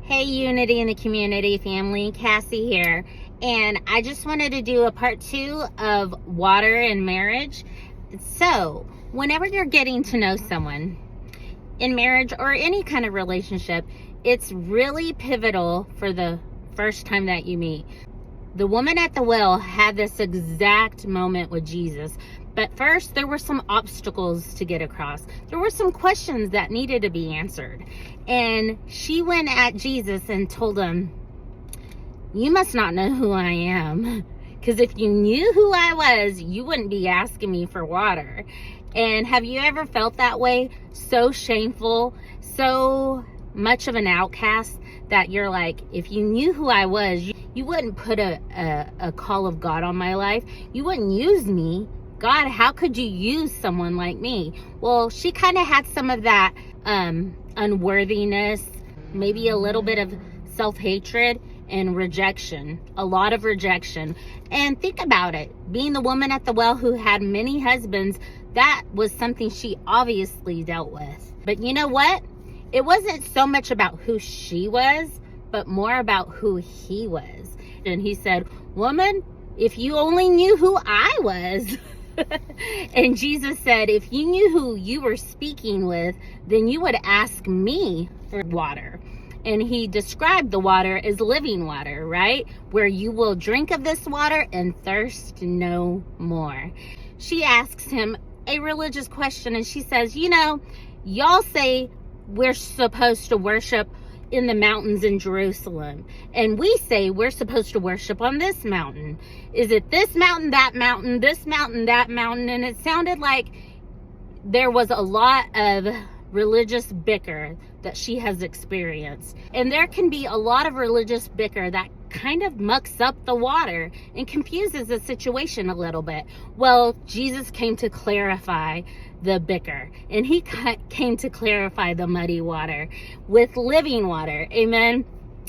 Hey, Unity in the Community family, Cassie here. And I just wanted to do a part 2 of water and marriage. So, whenever you're getting to know someone in marriage or any kind of relationship, it's really pivotal for the first time that you meet. The woman at the well had this exact moment with Jesus. But first, there were some obstacles to get across. There were some questions that needed to be answered. And she went at Jesus and told him, "You must not know who I am. Because if you knew who I was, you wouldn't be asking me for water." And have you ever felt that way? So shameful, so much of an outcast that you're like, if you knew who I was, you wouldn't put a call of God on my life. You wouldn't use me. God, how could you use someone like me? Well, she kind of had some of that unworthiness, maybe a little bit of self-hatred and rejection, a lot of rejection. And think about it, being the woman at the well who had many husbands, that was something she obviously dealt with. But you know what? It wasn't so much about who she was, but more about who he was. And he said, "Woman, if you only knew who I was." And Jesus said, if you knew who you were speaking with, then you would ask me for water. And he described the water as living water, right? Where you will drink of this water and thirst no more. She asks him a religious question and she says, y'all say we're supposed to worship in the mountains in Jerusalem, and we say we're supposed to worship on this mountain. Is it this mountain, that mountain, this mountain, that mountain? And it sounded like there was a lot of religious bicker that she has experienced. And there can be a lot of religious bicker that kind of mucks up the water and confuses the situation a little bit. Well, Jesus came to clarify the bicker, and he came to clarify the muddy water with living water. Amen.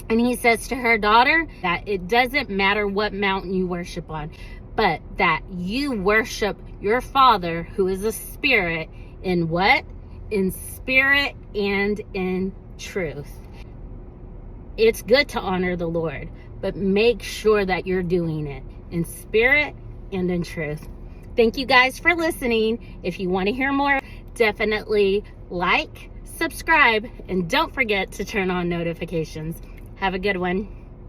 And he says to her, daughter, that it doesn't matter what mountain you worship on, but that you worship your Father who is a spirit in what? In spirit and in truth. It's good to honor the Lord, but make sure that you're doing it in spirit and in truth. Thank you guys for listening. If you want to hear more, definitely like, subscribe, and don't forget to turn on notifications. Have a good one.